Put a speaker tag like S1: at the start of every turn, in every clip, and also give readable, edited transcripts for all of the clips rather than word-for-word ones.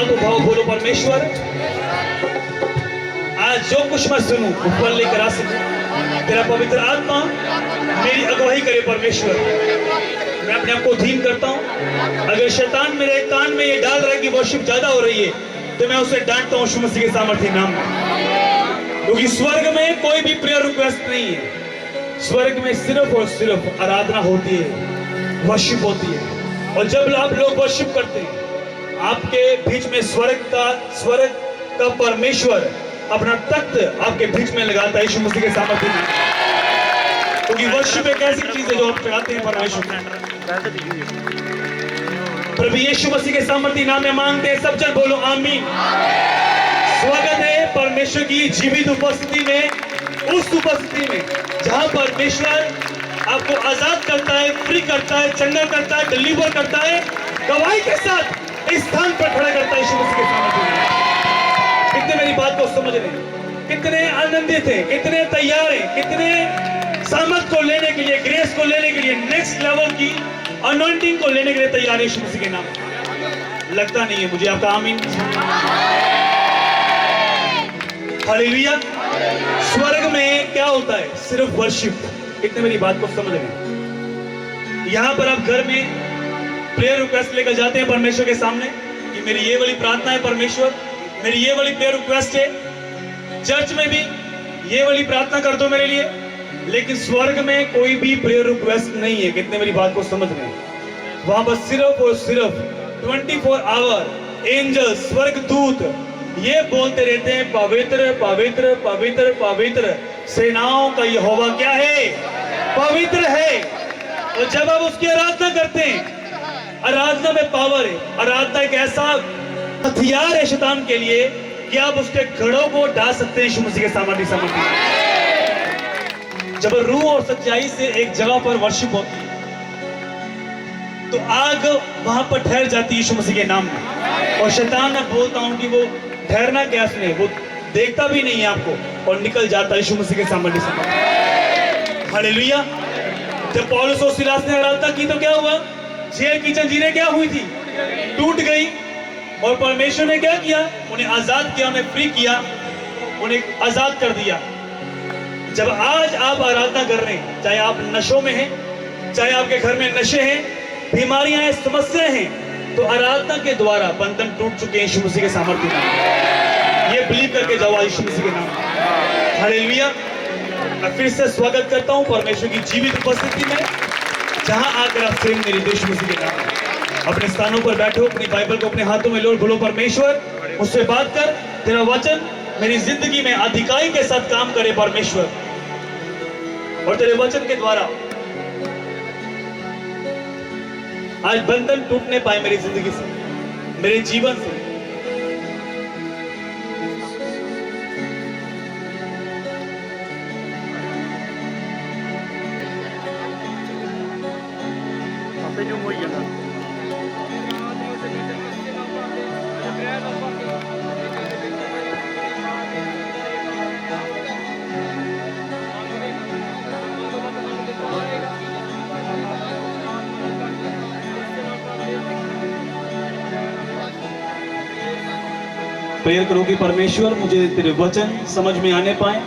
S1: हाथों भाव बोलो परमेश्वर, आज जो कुछ मैं सुनूं वो फल लेकर आ सकूं। तेरा पवित्र आत्मा मेरी अगुवाई करे परमेश्वर। मैं अपने आप को अधीन करता हूं। अगर शैतान मेरे कान में ये डाल रहा है कि वर्शिप ज्यादा हो रही है, तो मैं उसे डांटता हूं यीशु मसीह के सामर्थ्य नाम में। क्योंकि स्वर्ग में कोई भी प्रेयर रिक्वेस्ट नहीं है। स्वर्ग में सिर्फ और सिर्फ आराधना होती है, वर्शिप होती है। और जब आप लोग वर्शिप करते हैं, आपके बीच में स्वर्ग का परमेश्वर अपना तख्त आपके बीच में लगाता है यीशु मसीह के सामर्थ्य में। क्योंकि वर्शिप एक ऐसी चीज है जो आप चढ़ाते हैं परमेश्वर में। प्रभु यीशु मसीह के सामर्थ्य नाम में मांगते हैं, सब जन बोलो आमीन। स्वागत है परमेश्वर की जीवित उपस्थिति में, उस उपस्थिति में जहां परमेश्वर आपको आजाद करता है, फ्री करता है, चंगा करता है, डिलीवर करता है, गवाही के साथ इस स्थान पर खड़ा करता है यीशु मसीह के सामर्थ्य में। कितने मेरी बात को समझ रहे हैं, कितने आनंदित हैं, कितने तैयार हैं, कितने सामर्थ को लेने के लिए, ग्रेस को लेने के लिए, नेक्स्ट लेवल की अनॉइंटिंग को लेने के लिए तैयार है यीशु मसीह के नाम। लगता नहीं है मुझे आपका आमीन। हालेलुया। स्वर्ग में क्या होता है? सिर्फ वर्शिप। कितने मेरी बात को समझ रहे हैं? यहां पर आप घर में प्रेयर रिक्वेस्ट लेकर जाते हैं परमेश्वर के सामने कि मेरी ये वाली प्रार्थना है परमेश्वर, मेरी ये वाली प्रेयर रिक्वेस्ट है। चर्च में भी ये वाली प्रार्थना कर दो मेरे लिए। लेकिन स्वर्ग में कोई भी प्रेयर रिक्वेस्ट नहीं है। कितने मेरी बात को समझ रहे हैं? वहां पर सिर्फ और सिर्फ 24 आवर एंजल, स्वर्ग दूत ये बोलते रहते हैं, पवित्र पवित्र पवित्र पवित्र सेनाओं का यहोवा क्या है? पवित्र है। और जब आप उसकी आराधना करते हैं, आराधना में पावर है। आराधना एक ऐसा हथियार है शैतान के लिए कि आप उसके घड़ों को डाल सकते हैं यीशु मसीह के सामर्थ्य। जब रूह और सच्चाई से एक जगह पर वर्शिप होती है, तो आग वहां पर ठहर जाती है यीशु मसीह के नाम में। और शैतान, मैं बोलता हूं कि वो ठहरना क्या सुने, वो देखता भी नहीं है आपको और निकल जाता है यीशु मसीह के सामर्थ्य। हालेलुया। जब पौलुस और सिलास ने आराधना की तो क्या हुआ? जेल की जंजीरें क्या हुई थी? टूट गई। और परमेश्वर ने क्या किया? उन्हें आजाद किया, उन्हें फ्री किया, उन्हें आजाद कर दिया। जब आज आप आराधना कर रहे हैं, चाहे आप नशों में हैं, चाहे आपके घर में नशे हैं, बीमारियां हैं, समस्याएं हैं, तो आराधना के द्वारा बंधन टूट चुके हैं यीशु मसीह के सामर्थ्य में। ये बिलीव करके जाओ यीशु मसीह के नाम। हालेलुया। मैं फिर से स्वागत करता हूं परमेश्वर की जीवित उपस्थिति में, जहां आकर आप प्रेम मेरे यीशु मसीह के नाम। अपने स्थानों पर बैठो, अपनी बाइबल को अपने हाथों में लो, बोलो परमेश्वर मुझसे बात कर, तेरा वचन मेरी जिंदगी में अधिकारी के साथ काम करे परमेश्वर। और तेरे वचन के द्वारा आज बंधन टूटने पाए मेरी जिंदगी से, मेरे जीवन से। प्रेयर करो कि परमेश्वर मुझे तेरे वचन समझ में आने पाए।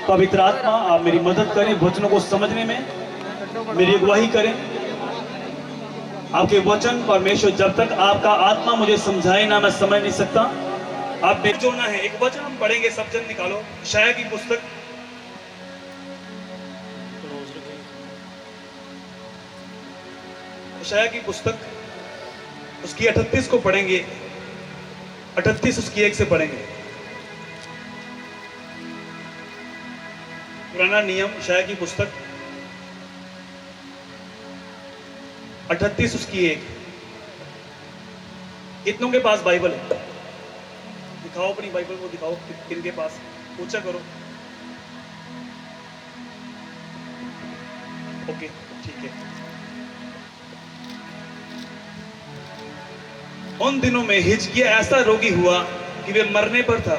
S1: पवित्र आत्मा आप मेरी मदद करें, वचनों को समझने में मेरी अगुवाई करें। आपके वचन परमेश्वर, जब तक आपका आत्मा मुझे समझाए ना, मैं समझ नहीं सकता। आप मेरे जोड़ना है। एक वचन हम पढ़ेंगे, सब जन निकालो। यशायाह की पुस्तक, यशायाह की पुस्तक उसकी 38 को पढ़ेंगे। 38 उसकी 1 से पढ़ेंगे। पुराना नियम, यशायाह की पुस्तक 38 उसकी 1। कितनों के पास बाइबल है? दिखाओ अपनी बाइबल को, दिखाओ किनके पास, पूछा करो। ओके, ठीक है। उन दिनों में हिजकिय्याह ऐसा रोगी हुआ कि वे मरने पर था।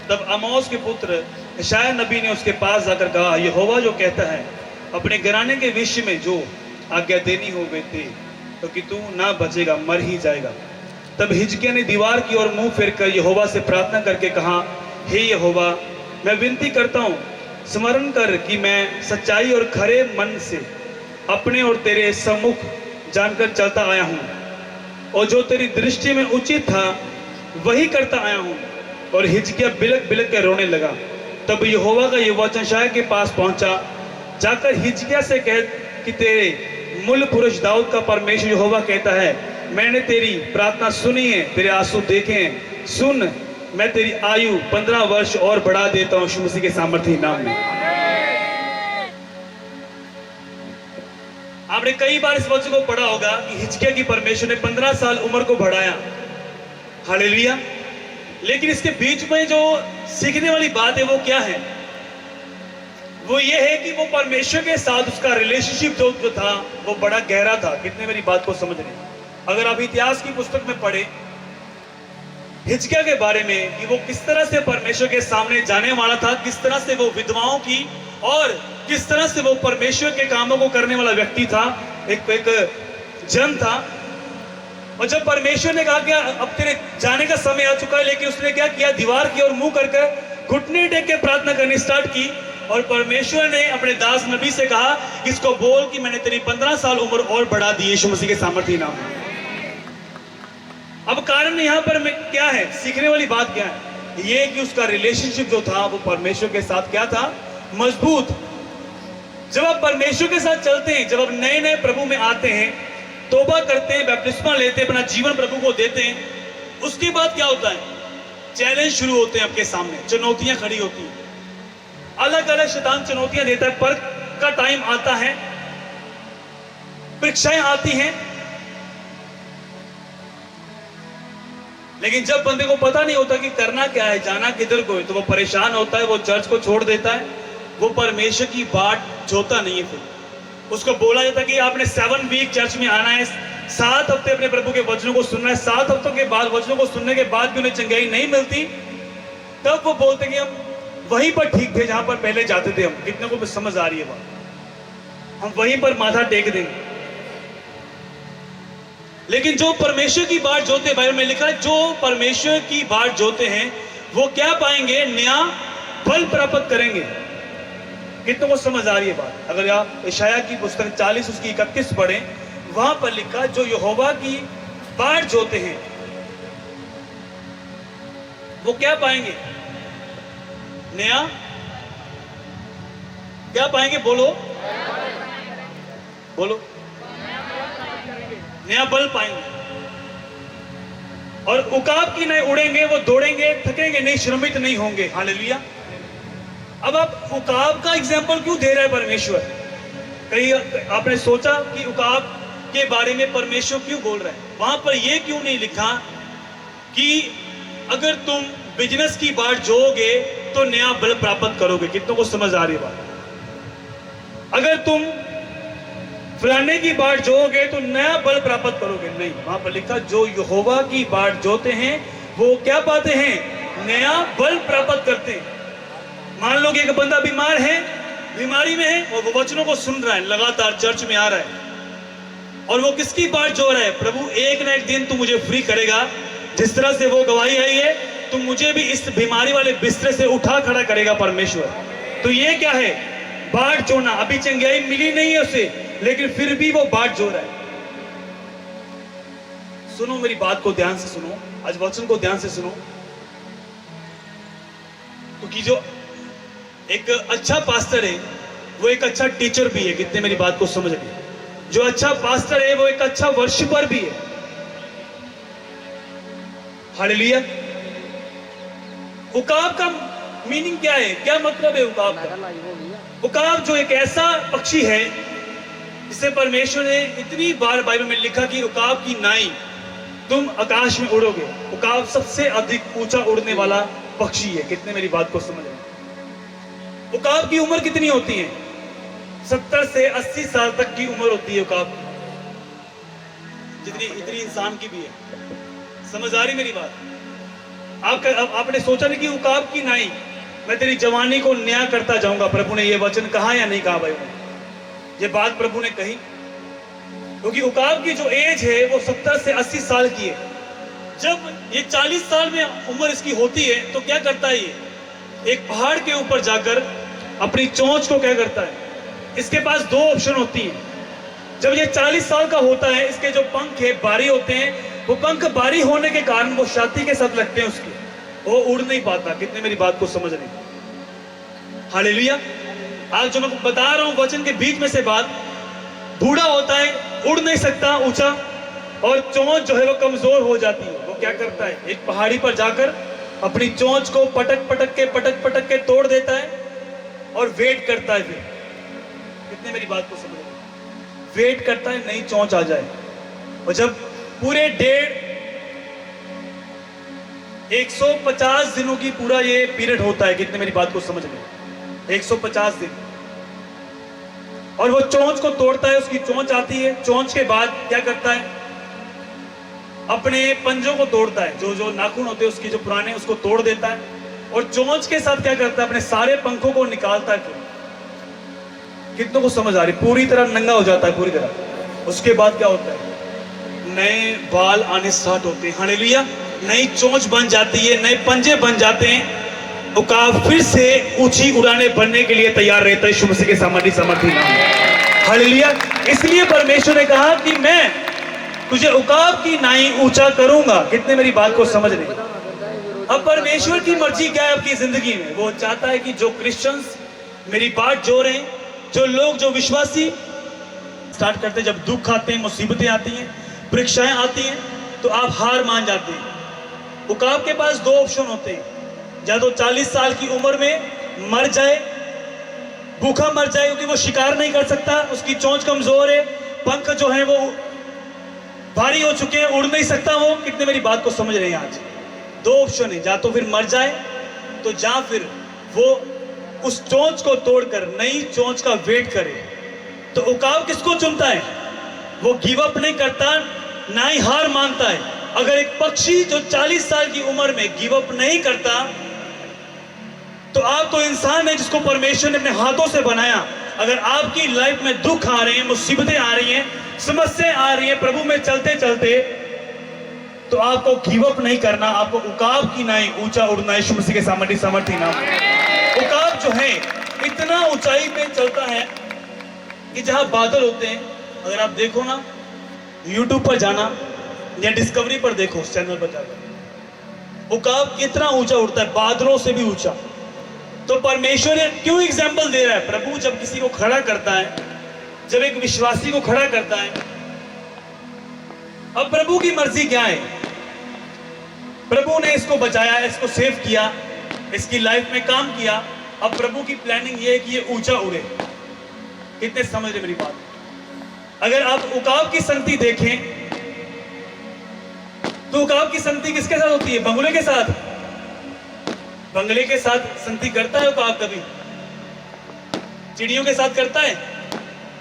S1: तब आमोस के पुत्र यशायाह नबी ने उसके पास जाकर कहा, यहोवा जो कहता है, अपने घराने के विषय में जो आज्ञा देनी हो वे दे, तो कि तू ना बचेगा, मर ही जाएगा। तब हिजकिय्याह ने दीवार की ओर मुंह फेरकर यहोवा से प्रार्थना करके कहा, हे यहोवा, मैं विनती करता हूँ, स्मरण कर कि मैं सच्चाई और खरे मन से अपने और तेरे सम्मुख जानकर चलता आया हूँ, और जो तेरी दृष्टि में उचित था वही करता आया हूँ। और हिजकिय्याह बिलक बिलक के रोने लगा। तब यहोवा का यह वचन यशायाह के पास पहुंचा, जाकर हिजकिय्याह से कह कि तेरे मूल पुरुष दाऊद का परमेश्वर यहोवा कहता है, मैंने तेरी प्रार्थना सुनी है, तेरे आंसू देखे हैं। सुन, मैं तेरी आयु 15 वर्ष और बढ़ा देता हूं यीशु मसीह के सामर्थ्य नाम में। आपने कई बार इस वचन को पढ़ा होगा कि हिजकिय्याह की परमेश्वर ने 15 साल उम्र को बढ़ाया। हालेलुया। लेकिन इसके बीच में जो सीखने वाली बात है वो क्या है? वो ये है कि वो परमेश्वर के साथ उसका रिलेशनशिप जो था वो बड़ा गहरा था। कितने मेरी बात को समझ रहे हैं? अगर आप इतिहास की पुस्तक में पढ़े हिजकिय्याह के बारे में कि वो किस तरह से परमेश्वर के सामने जाने वाला था, किस तरह से वो विधवाओं की और किस तरह से वो परमेश्वर के कामों को करने वाला व्यक्ति था, एक जन था। और जब परमेश्वर ने कहा कि अब तेरे जाने का समय आ चुका है, लेकिन उसने क्या किया? दीवार की ओर मुंह करके घुटने टेक के प्रार्थना करनी स्टार्ट की। और परमेश्वर ने अपने दास नबी से कहा, इसको बोल कि मैंने तेरी 15 साल उम्र और बढ़ा दी यीशु मसीह के सामर्थ्य नाम में। अब कारण यहाँ पर क्या है? सीखने वाली बात क्या है? ये कि उसका रिलेशनशिप जो था वो परमेश्वर के साथ क्या था? मजबूत। जब आप परमेश्वर के साथ चलते हैं, जब आप नए नए प्रभु में आते हैं, तौबा करते हैं, बपतिस्मा लेते हैं, अपना जीवन प्रभु को देते हैं, उसके बाद क्या होता है? चैलेंज शुरू होते हैं आपके सामने, चुनौतियां खड़ी होती हैं। अलग अलग शैतान चुनौतियां देता है, पर का टाइम आता है, परीक्षाएं आती हैं। लेकिन जब बंदे को पता नहीं होता कि करना क्या है, जाना किधर को है, तो वो परेशान होता है, वो चर्च को छोड़ देता है, वो परमेश्वर की बाट जोता नहीं है। फिर उसको बोला जाता है कि आपने 7 वीक चर्च में आना है, 7 हफ्ते अपने प्रभु के वचनों को सुनना है। 7 हफ्तों के बाद वचनों को सुनने के बाद भी उन्हें चंगाई नहीं मिलती, तब वो बोलते कि हम वहीं पर ठीक थे जहां पर पहले जाते थे। हम कितने को समझ आ रही है बात? हम वहीं पर माथा टेक देंगे। लेकिन जो परमेश्वर की बाट जोते, बाइबल में लिखा है, जो परमेश्वर की बाट जोते हैं वो क्या पाएंगे? नया फल प्राप्त करेंगे। कितनों को समझ आ रही है बात? अगर आप यशायाह की पुस्तक 40 उसकी 31 पढ़ें, वहां पर लिखा, जो यहोवा की बाट जोते हैं वो क्या पाएंगे? नया क्या पाएंगे? बोलो बोलो। नया बल पाएंगे। और उकाब की नए उड़ेंगे, वो दौड़ेंगे, थकेंगे नहीं, श्रमित नहीं होंगे। हालेलुया। अब आप उकाब का एग्जाम्पल क्यों दे रहा है परमेश्वर? कहीं आपने सोचा कि उकाब के बारे में परमेश्वर क्यों बोल रहा है? वहां पर यह क्यों नहीं लिखा कि अगर तुम बिजनेस की बाट जोगे तो नया बल प्राप्त करोगे? कितनों को समझ आ रही है बात? अगर तुम फलाने की बाट जोगे तो नया बल प्राप्त करोगे? नहीं, वहां पर लिखा, जो यहोवा की बाट जोते हैं वो क्या पाते हैं? नया बल प्राप्त करते हैं। मान लो कि एक बंदा बीमार है, बीमारी में है, और वो वचनों को सुन रहा है, लगातार चर्च में आ रहा है, और वो किसकी बाट जो रहा है? प्रभु एक ना एक दिन तू मुझे फ्री करेगा। जिस तरह से वो गवाही आई है, तुम मुझे भी इस बीमारी वाले बिस्तरे से उठा खड़ा करेगा परमेश्वर। तो ये क्या है? बाट जोड़ना। अभी चंगाई मिली नहीं है उसे, लेकिन फिर भी वो बाट जो रहा है। सुनो मेरी बात को ध्यान से सुनो, आज वचन को ध्यान से सुनो, क्योंकि जो एक अच्छा पास्टर है वो एक अच्छा टीचर भी है। कितने मेरी बात को समझ रहे? जो अच्छा पास्टर है वो एक अच्छा वर्शिपर भी है। हालेलुया। उकाब का मीनिंग क्या है? क्या मतलब है उकाब का? उकाब जो एक ऐसा पक्षी है जिसे परमेश्वर ने इतनी बार बाइबल में लिखा कि उकाब की नाई, तुम आकाश में उड़ोगे। उकाब सबसे अधिक ऊंचा उड़ने वाला पक्षी है। कितने मेरी बात को समझ रहे? उकाब की उम्र कितनी होती है? 70 से 80 साल तक की उम्र होती है उकाब की, जितनी इंसान की भी है। समझ आ रही मेरी बात? आपने सोचा नहीं कि उकाब की नाई, मैं तेरी जवानी को नया करता जाऊंगा। प्रभु ने यह वचन कहा या नहीं कहा? भाई, ये बात प्रभु ने कही, क्योंकि उकाब की जो एज है वो 70 से 80 साल की है। जब ये 40 साल में उम्र इसकी होती है तो क्या करता है ये, एक पहाड़ के ऊपर जाकर अपनी चोंच को क्या करता है, इसके पास दो ऑप्शन होती हैं। जब ये 40 साल का होता है, इसके जो पंख है बारी होते हैं, वो पंख बारी होने के कारण वो छाती के साथ लगते हैं उसके, वो उड़ नहीं पाता। कितने मेरी बात को समझ रहे हैं? हालेलुया। आज जो मैं बता रहा हूं वचन के बीच में से बात, बूढ़ा होता है, उड़ नहीं सकता ऊंचा, और चोंच जो है वो कमजोर हो जाती है। वो क्या करता है, एक पहाड़ी पर जाकर अपनी चोंच को पटक पटक के तोड़ देता है और वेट करता है। फिर कितने मेरी बात को समझ रहे हैं? वेट करता है नई चोंच आ जाए। और जब पूरे 150 दिनों की पूरा ये पीरियड होता है, कितने मेरी बात को समझ रहे हैं? 150 दिन, और वो चोंच को तोड़ता है, उसकी चोंच आती है। चोंच के बाद क्या करता है, अपने पंजों को तोड़ता है, जो जो नाखून होते हैं उसकी जो पुराने, उसको तोड़ देता है, और चोंच के साथ क्या करता है, अपने सारे पंखों को निकालता है। कितनों को समझ आ रही? पूरी तरह नंगा हो जाता है, पूरी तरह। उसके बाद क्या होता है, नए बाल आने स्टार्ट होते हैं। हालेलुया। नई चोंच बन जाती है, नए पंजे बन जाते हैं। उकाब फिर से ऊंची उड़ाने बनने के लिए तैयार रहता है। यीशु मसीह के सामर्थी नाम। हालेलुया। इसलिए परमेश्वर ने कहा कि मैं तुझे उकाब की नाई ऊंचा करूंगा। कितने मेरी बात को समझ रहे? अब परमेश्वर की मर्जी क्या है आपकी जिंदगी में? वो चाहता है कि जो क्रिश्चियंस मेरी बात जो रहे, जो लोग, जो विश्वासी स्टार्ट करते हैं, जब दुख आते हैं, मुसीबतें आती हैं, परीक्षाएं आती हैं, तो आप हार मान जाते हैं। उकाब के पास दो ऑप्शन होते हैं, या तो 40 साल की उम्र में मर जाए, भूखा मर जाए, क्योंकि वो शिकार नहीं कर सकता, उसकी चोंच कमजोर है, पंख जो है वो भारी हो चुके हैं, उड़ नहीं सकता वो। कितने मेरी बात को समझ रहे हैं? आज दो ऑप्शन है, या तो फिर मर जाए, तो या फिर वो उस चोंच को तोड़कर नई चोंच का वेट करे। तो उकाब किसको चुनता है? वो गिव अप नहीं करता, ना ही हार मानता है। अगर एक पक्षी जो 40 साल की उम्र में गिव अप नहीं करता, तो आप तो इंसान है जिसको परमेश्वर ने अपने हाथों से बनाया। अगर आपकी लाइफ में दुख आ रहे हैं, मुसीबतें आ रही हैं, समस्याएं आ रही हैं, प्रभु में चलते चलते, तो आपको गिव अप नहीं करना, आपको उकाब की नाई ऊंचा उड़ना है। यीशु मसीह के सामर्थी नाम। उकाब जो है इतना ऊंचाई पे चलता है कि जहां बादल होते हैं, अगर आप देखो ना, यूट्यूब पर जाना या डिस्कवरी पर देखो, उस चैनल पर जाकर, उकाब कितना ऊंचा उड़ता है, बादलों से भी ऊंचा। तो परमेश्वर क्यों एग्जाम्पल दे रहा है? प्रभु जब किसी को खड़ा करता है, जब एक विश्वासी को खड़ा करता है, अब प्रभु की मर्जी क्या है? प्रभु ने इसको बचाया, इसको सेव किया, इसकी लाइफ में काम किया। अब प्रभु की प्लानिंग ये है कि ये ऊंचा उड़े। कितने समझ रहे मेरी बात? अगर आप उकाब की संगति देखें, तो उकाब की संगति किसके साथ होती है? बंगले के साथ। बंगले के साथ संगति करता है उकाब कभी? चिड़ियों के साथ करता है?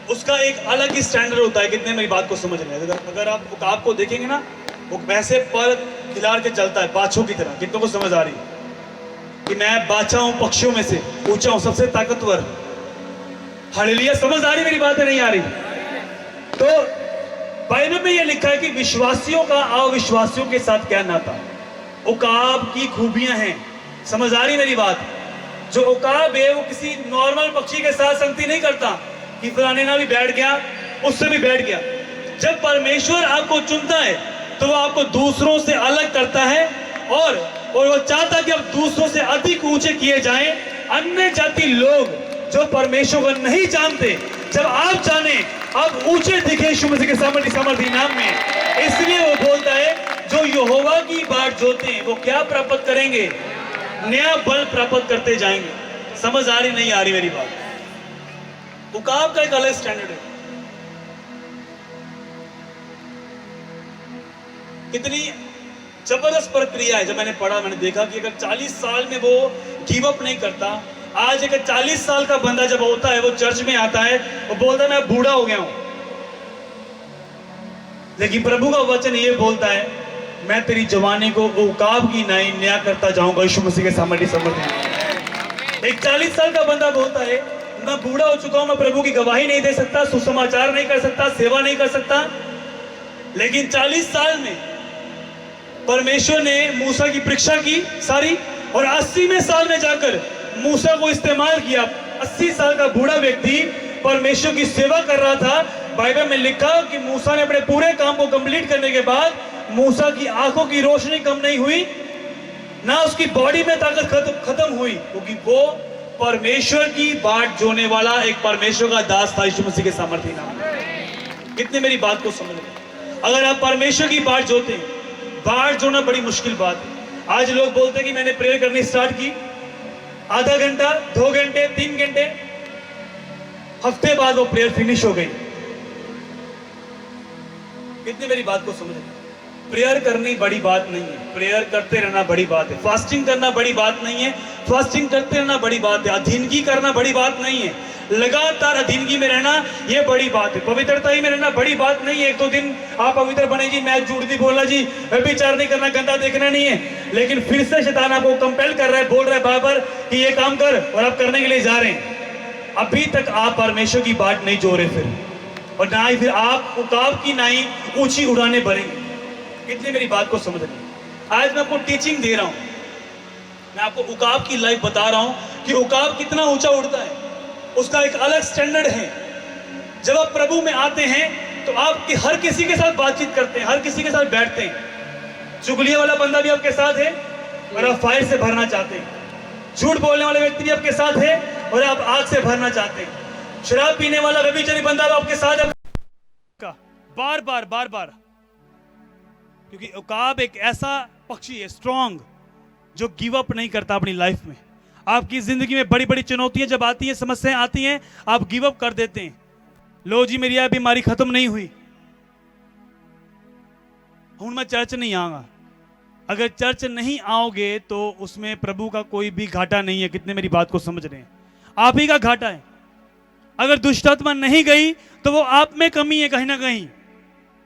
S1: उसका एक अलग ही स्टैंडर्ड होता है। कितने मेरी बात को समझ रहे हैं? अगर आप उकाब को देखेंगे ना, वो वैसे पर खिलाड़ के चलता है, बाछों की तरह। कितनों को समझ आ रही कि मैं बाछा हूं, पक्षियों में से ऊंचा हूं, सबसे ताकतवर? हालेलुया। समझ आ रही मेरी बातें? नहीं आ रही? तो बाइबल में यह लिखा है कि विश्वासियों का अविश्वासियों के साथ क्या नाता। उकाब की खूबियां हैं। समझ आ रही मेरी बात? जो उकाब है वो किसी नॉर्मल पक्षी के साथ संगति नहीं करता कि फलाने ना भी बैठ गया, उससे भी बैठ गया। जब परमेश्वर आपको चुनता है तो वो आपको दूसरों से अलग करता है, और वो चाहता है कि आप दूसरों से अधिक ऊंचे किए जाएं। अन्य जाति लोग जो परमेश्वर को नहीं जानते, जब आप जाने, आप ऊंचे दिखे यीशु मसीह के सामर्थी नाम में। इसलिए वो बोलता है, जो यहोवा की बाट जोते हैं वो क्या प्राप्त करेंगे? नया बल प्राप्त करते जाएंगे। समझ आ रही नहीं आ रही मेरी बात? उकाब का एक अलग स्टैंडर्ड है। कितनी जबरदस्त प्रक्रिया है। जब मैंने पढ़ा, मैंने देखा कि अगर 40 साल में वो गिव अप नहीं करता। आज अगर 40 साल का बंदा जब होता है, वो चर्च में आता है, वो बोलता है मैं बूढ़ा हो गया हूं, लेकिन प्रभु का वचन ये बोलता है, मैं तेरी जवानी को उकाब की नाई नया करता जाऊंगा। यीशु मसीह के सामर्थी। एक 40 साल का बंदा बोलता है, मैं बूढ़ा हो चुका हूं, मैं प्रभु की गवाही नहीं दे सकता, सुसमाचार नहीं कर सकता, सेवा नहीं कर सकता। लेकिन 40 साल में परमेश्वर ने मूसा की परीक्षा की सारी, और 80वें साल में जाकर मूसा को इस्तेमाल किया। 80 साल का बूढ़ा व्यक्ति परमेश्वर की सेवा कर रहा था। बाइबल में लिखा कि मूसा ने अपने पूरे काम को कंप्लीट करने के बाद मूसा की आंखों की रोशनी कम नहीं हुई, ना उसकी बॉडी में ताकत खत्म हुई, क्योंकि वो परमेश्वर की बाट जोने वाला एक परमेश्वर का दास था, यीशु मसीह के सामर्थ्य नाम में। कितने मेरी बात को समझ रहे? अगर आप परमेश्वर की बाट जोते हैं, बाट जोना बड़ी मुश्किल बात है। आज लोग बोलते हैं कि मैंने प्रेयर करनी स्टार्ट की, आधा घंटा, 2 घंटे, 3 घंटे, हफ्ते बाद वो प्रेयर फिनिश हो गई। कितने मेरी बात को समझ रहे? प्रेयर करनी बड़ी बात नहीं है, प्रेयर करते रहना बड़ी बात है। फास्टिंग करना बड़ी बात नहीं है, फास्टिंग करते रहना बड़ी बात है। अधीनगी करना बड़ी बात नहीं है, लगातार अधीनगी में रहना ये बड़ी बात है। पवित्रता ही में रहना बड़ी बात नहीं है। 1-2 दिन आप पवित्र बने जी, मैं झूठ नहीं बोलना जी, व्यभिचार नहीं करना, गंदा देखना नहीं है, लेकिन फिर से शैतान आपको कंपेल कर रहा है, बोल रहा है बार-बार कि ये काम कर, और आप करने के लिए जा रहे हैं। अभी तक आप परमेश्वर की बाट नहीं जोड़े फिर, और ना ही फिर आप उकाब की नाई ऊंची उड़ाने भरेंगे। कितने मेरी बात को समझ रहे? आज मैं आपको टीचिंग दे रहा हूं, मैं आपको उकाब की लाइफ बता रहा हूं कि उकाब कितना ऊंचा उड़ता है, उसका एक अलग स्टैंडर्ड है। जब आप प्रभु में आते हैं तो आप हर किसी के साथ बातचीत करते हैं, हर किसी के साथ बैठते हैं। चुगलिया वाला बंदा भी आपके साथ है और आप फायर से भरना चाहते हैं। झूठ बोलने वाला व्यक्ति भी आपके साथ है और आप आग से भरना चाहते हैं। शराब पीने वाला व्यभिचारी बंदा भी आपके साथ है, बार बार बार बार, क्योंकि उकाब एक ऐसा पक्षी है स्ट्रॉन्ग, जो गिव अप नहीं करता अपनी लाइफ में। आपकी जिंदगी में बड़ी बड़ी चुनौतियां जब आती हैं, समस्याएं आती हैं, आप गिव अप कर देते हैं। लो जी, मेरी यह बीमारी खत्म नहीं हुई, हूं मैं चर्च नहीं आऊंगा। अगर चर्च नहीं आओगे तो उसमें प्रभु का कोई भी घाटा नहीं है। कितने मेरी बात को समझ रहे हैं? आप ही का घाटा है। अगर दुष्ट आत्मा नहीं गई तो वो आप में कमी है कहीं ना कहीं,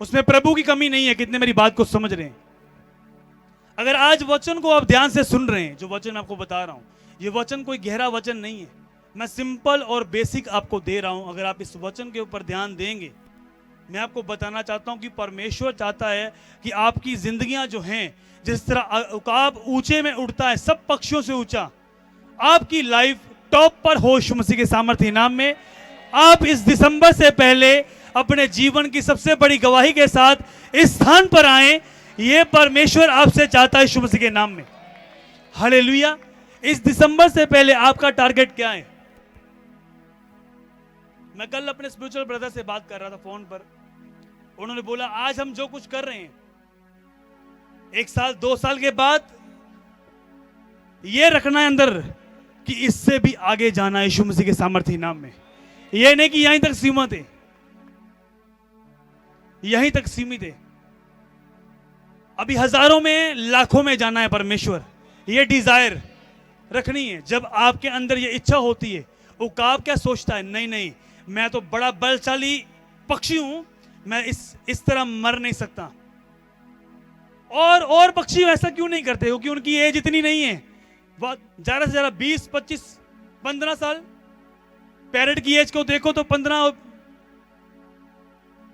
S1: उसमें प्रभु की कमी नहीं है। कितने मेरी बात को समझ रहे हैं? अगर आज वचन को आप ध्यान से सुन रहे हैं, जो वचन मैं आपको बता रहा हूं, ये वचन कोई गहरा वचन नहीं है, मैं सिंपल और बेसिक आपको दे रहा हूं। अगर आप इस वचन के ऊपर ध्यान देंगे, मैं आपको बताना चाहता हूं कि परमेश्वर चाहता है कि आपकी जिंदगियां जो हैं, जिस तरह उकाब ऊंचे में उड़ता है सब पक्षियों से ऊंचा, आपकी लाइफ टॉप पर हो यीशु मसीह के सामर्थ्य नाम में। आप इस दिसंबर से पहले अपने जीवन की सबसे बड़ी गवाही के साथ इस स्थान पर आए, ये परमेश्वर आपसे चाहता है यीशु मसीह के नाम में। हालेलुया। इस दिसंबर से पहले आपका टारगेट क्या है? मैं कल अपने स्पिरिचुअल ब्रदर से बात कर रहा था फोन पर, उन्होंने बोला आज हम जो कुछ कर रहे हैं, 1 साल 2 साल के बाद ये रखना है अंदर कि इससे भी आगे जाना है यीशु मसीह के सामर्थ्य नाम में। यह नहीं कि यहीं तक सीमित है, यहीं तक सीमित है, अभी हजारों में लाखों में जाना है। परमेश्वर ये डिजायर रखनी है। जब आपके अंदर ये इच्छा होती है, उकाब क्या सोचता है, नहीं नहीं मैं तो बड़ा बलशाली पक्षी हूं, मैं इस तरह मर नहीं सकता। और पक्षी ऐसा क्यों नहीं करते? क्योंकि उनकी एज इतनी नहीं है, ज्यादा से ज्यादा 20, 25, 15 साल। पैरट की एज को देखो तो 15,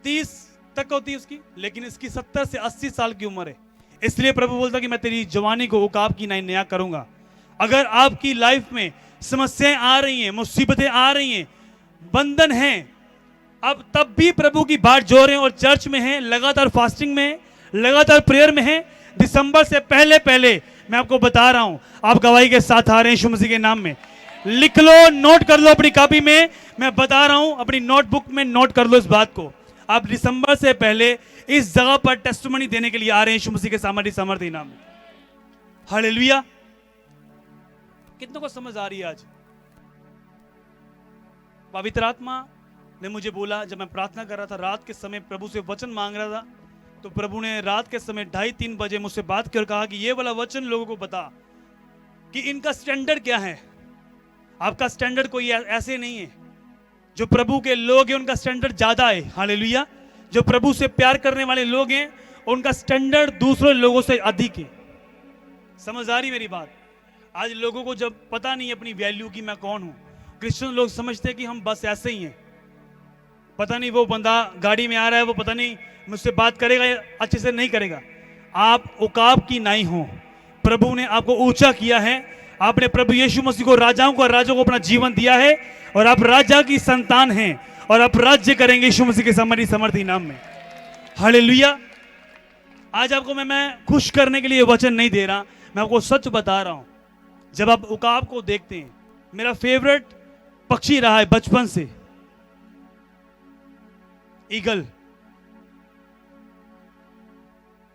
S1: 30 तक होती है उसकी, लेकिन इसकी 70 से 80 साल की उम्र है। इसलिए प्रभु बोलता कि मैं तेरी जवानी को उकाब की नाई नया करूंगा। अगर आपकी लाइफ में समस्याएं आ रही हैं, मुसीबतें आ रही हैं, बंधन हैं, अब तब भी प्रभु की बाट जोड़ रहे हैं और चर्च में हैं, लगातार फास्टिंग में हैं, लगातार प्रेयर में हैं, दिसंबर से पहले मैं आपको बता रहा हूं, आप गवाही के साथ आ रहे हैं यीशु मसीह के नाम में। लिख लो, नोट कर लो अपनी कॉपी में, मैं बता रहा हूं, अपनी नोटबुक में नोट कर लो इस बात को। आप दिसंबर से पहले इस जगह पर टेस्टिमनी देने के लिए आ रहे हैं यीशु मसीह के सामर्थ्य नाम में। हालेलुया। कितनों को समझ आ रही है? आज पवित्र आत्मा ने मुझे बोला, जब मैं प्रार्थना कर रहा था रात के समय, प्रभु से वचन मांग रहा था, तो प्रभु ने रात के समय 2:30-3 बजे मुझसे बात कर कहा कि ये वाला वचन लोगों को बता कि इनका स्टैंडर्ड क्या है। आपका स्टैंडर्ड कोई ऐसे नहीं है, जो प्रभु के लोग हैं उनका स्टैंडर्ड ज्यादा है। हालेलुया। जो प्रभु से प्यार करने वाले लोग हैं उनका स्टैंडर्ड दूसरे लोगों से अधिक है। समझ आ रही मेरी बात? आज लोगों को जब पता नहीं है अपनी वैल्यू की, मैं कौन हूं। क्रिश्चियन लोग समझते हैं कि हम बस ऐसे ही हैं, पता नहीं वो बंदा गाड़ी में आ रहा है, वो पता नहीं मुझसे बात करेगा या अच्छे से नहीं करेगा। आप उकाब की नाई हो। प्रभु ने आपको ऊंचा किया है। आपने प्रभु यीशु मसीह को, राजाओं को और राजों को अपना जीवन दिया है और आप राजा की संतान हैं और आप राज्य करेंगे यीशु मसीह के समर्थी नाम में। हालेलुया। आज आपको मैं खुश करने के लिए वचन नहीं दे रहा, मैं आपको सच बता रहा हूं। जब आप उकाब को देखते हैं, मेरा फेवरेट पक्षी रहा है बचपन से, ईगल।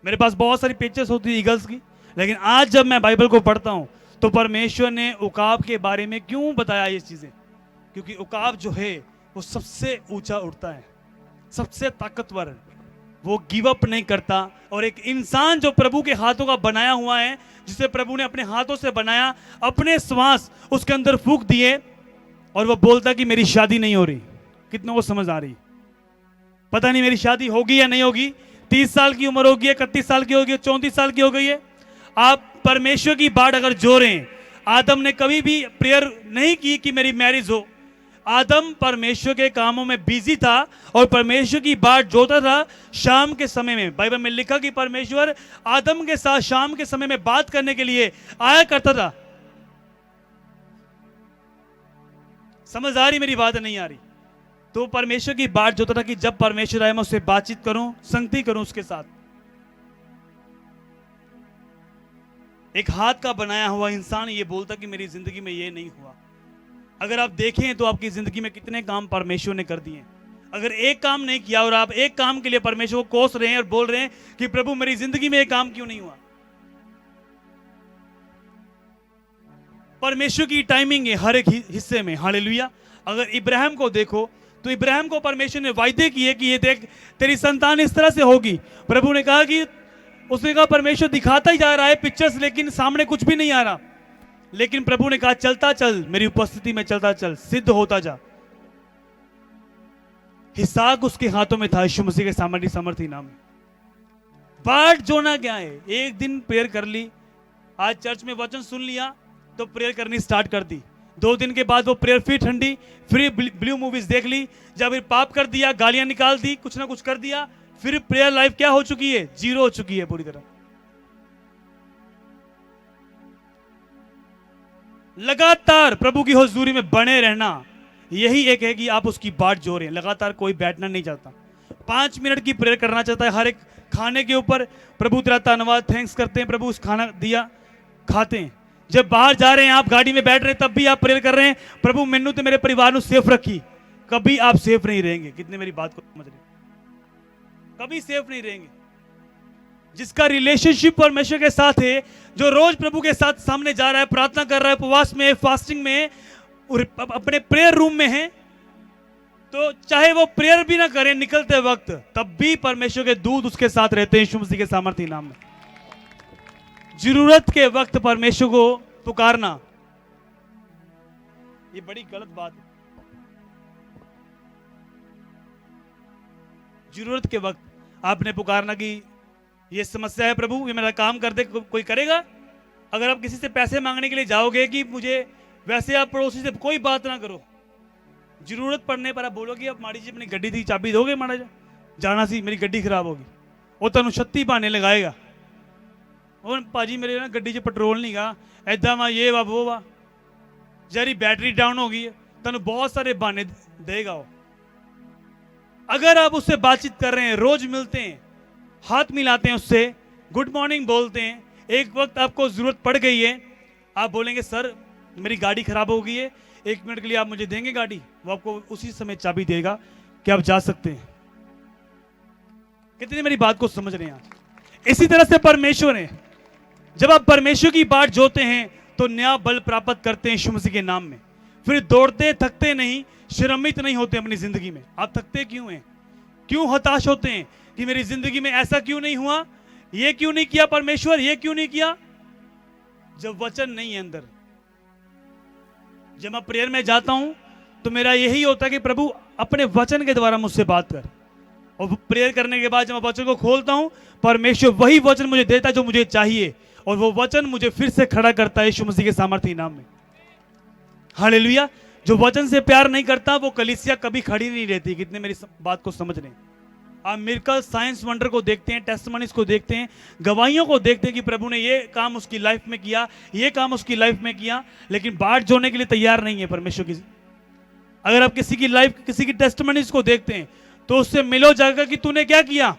S1: मेरे पास बहुत सारी पिक्चर्स होती है ईगल्स की, लेकिन आज जब मैं बाइबल को पढ़ता हूं तो परमेश्वर ने उकाब के बारे में क्यों बताया ये चीजें? क्योंकि उकाब जो है वो सबसे ऊंचा उड़ता है, सबसे ताकतवर, वो गिव अप नहीं करता। और एक इंसान जो प्रभु के हाथों का बनाया हुआ है, जिसे प्रभु ने अपने हाथों से बनाया, अपने श्वास उसके अंदर फूंक दिए और वो बोलता कि मेरी शादी नहीं हो रही। कितनों को समझ आ रही? पता नहीं मेरी शादी होगी या नहीं होगी। 30 साल की उम्र होगी, 31 साल की होगी, 34 साल की हो गई है। आप परमेश्वर की बाट अगर जो रहे हैं, आदम ने कभी भी प्रेयर नहीं की कि मेरी मैरिज हो। आदम परमेश्वर के कामों में बिजी था और परमेश्वर की बात जोता था। शाम के समय में बाइबल में लिखा कि परमेश्वर आदम के साथ शाम के समय में बात करने के लिए आया करता था। समझ आ रही मेरी बात? नहीं आ रही? तो परमेश्वर की बात जोता था कि जब परमेश्वर आए मैं उससे बातचीत करूं, संगति करूं उसके साथ। एक हाथ का बनाया हुआ इंसान ये बोलता कि मेरी जिंदगी में ये नहीं हुआ। अगर आप देखें तो आपकी जिंदगी में कितने काम परमेश्वर ने कर दिए। अगर एक काम नहीं किया और आप एक काम के लिए परमेश्वर को कोस रहे हैं और बोल रहे हैं कि प्रभु मेरी जिंदगी में एक काम क्यों नहीं हुआ। परमेश्वर की टाइमिंग है हर एक हिस्से में। हालेलुया। अगर इब्राहिम को देखो तो इब्राहिम को परमेश्वर ने वायदे किए कि ये देख तेरी संतान इस तरह से होगी। प्रभु ने कहा कि, उसने कहा परमेश्वर दिखाता ही जा रहा है पिक्चर्स, लेकिन सामने कुछ भी नहीं आ रहा। लेकिन प्रभु ने कहा चलता चल, मेरी उपस्थिति में चलता चल, सिद्ध होता जा। हिसाक उसके हाथों में था, यीशु मसीह के सामर्थी नाम में। बाट जोना क्या है? एक दिन प्रेयर कर ली, आज चर्च में वचन सुन लिया तो प्रेयर करनी स्टार्ट कर दी। 2 दिन के बाद वो प्रेयर फिर ठंडी, फिर ब्लू मूवीज देख ली, जब फिर पाप कर दिया, गालियां निकाल दी, कुछ ना कुछ कर दिया, फिर प्रेयर लाइफ क्या हो चुकी है? 0 हो चुकी है पूरी तरह। लगातार प्रभु की हुजूरी में बने रहना, यही एक है कि आप उसकी बाट जो रहे हैं। लगातार कोई बैठना नहीं चाहता, 5 मिनट की प्रेयर करना चाहता है हर एक खाने के ऊपर। प्रभु तेरा धन्यवाद, थैंक्स करते हैं, प्रभु उस खाना दिया, खाते हैं। जब बाहर जा रहे हैं, आप गाड़ी में बैठ रहे हैं, तब भी आप प्रेयर कर रहे हैं, प्रभु मैनू तो मेरे परिवार को सेफ रखी। कभी आप सेफ नहीं रहेंगे। कितने मेरी बात को समझ रहे? कभी सेफ नहीं रहेंगे। जिसका रिलेशनशिप परमेश्वर के साथ है, जो रोज प्रभु के साथ सामने जा रहा है, प्रार्थना कर रहा है, उपवास में, फास्टिंग में, अपने प्रेयर रूम में है, तो चाहे वो प्रेयर भी ना करें निकलते वक्त, तब भी परमेश्वर के दूत उसके साथ रहते हैं यीशु मसीह के सामर्थी नाम में। जरूरत के वक्त परमेश्वर को पुकारना, ये बड़ी गलत बात है। जरूरत के वक्त आपने पुकारना कि ये समस्या है प्रभु, ये मेरा काम कर दे, कोई करेगा? अगर आप किसी से पैसे मांगने के लिए जाओगे कि मुझे, वैसे आप पड़ोसी से कोई बात ना करो। जरूरत पड़ने पर आप बोलोगे आप माड़ी जी अपनी गड्डी दी चाबी दोगे, माड़ा जाना सी मेरी गड्डी खराब होगी, वो तुम 36 बहाने लगाएगा। और भाजी मेरे ना गड्डी च पेट्रोल नहीं गा, ऐदा वा ये वा वो वा, जारी बैटरी डाउन हो गई है, तुम बहुत सारे बहाने देगा वो। अगर आप उससे बातचीत कर रहे हैं, रोज मिलते हैं, हाथ मिलाते हैं उससे, गुड मॉर्निंग बोलते हैं, एक वक्त आपको जरूरत पड़ गई है, आप बोलेंगे सर मेरी गाड़ी खराब हो गई है, 1 मिनट के लिए आप मुझे देंगे गाड़ी? वो आपको उसी समय चाबी देगा कि आप जा सकते हैं। कितनी मेरी बात को समझ रहे हैं? इसी तरह से परमेश्वर है, जब आप परमेश्वर की बात जोते हैं तो नया बल प्राप्त करते हैं यीशु मसीह के नाम में। फिर दौड़ते थकते नहीं, श्रमित नहीं होते अपनी जिंदगी में। आप थकते क्यों हैं? क्यों हताश होते हैं कि मेरी जिंदगी में ऐसा क्यों नहीं हुआ, ये क्यों नहीं किया परमेश्वर, ये क्यों नहीं किया? जब वचन नहीं है अंदर। जब मैं प्रेयर में जाता हूं तो मेरा यही होता है कि प्रभु अपने वचन के द्वारा मुझसे बात कर। और प्रेयर करने के बाद जब मैं वचन को खोलता हूं, परमेश्वर वही वचन मुझे देता है जो मुझे चाहिए, और वो वचन मुझे फिर से खड़ा करता है यीशु मसीह के सामर्थी नाम में। हालेलुया। जो वचन से प्यार नहीं करता वो कलीसिया कभी खड़ी नहीं रहती। कितने मेरी बात को समझ रहे हैं? आप मिरेकल, साइंस, वंडर को देखते हैं, टेस्टिमनीज को देखते हैं, गवाहियों को देखते हैं कि प्रभु ने ये काम उसकी लाइफ में किया, ये काम उसकी लाइफ में किया, लेकिन बाट जोड़ने के लिए तैयार नहीं है परमेश्वर की। अगर आप किसी की लाइफ, किसी की टेस्टिमनीज को देखते हैं तो उससे मिलो जाएगा कि तूने क्या किया,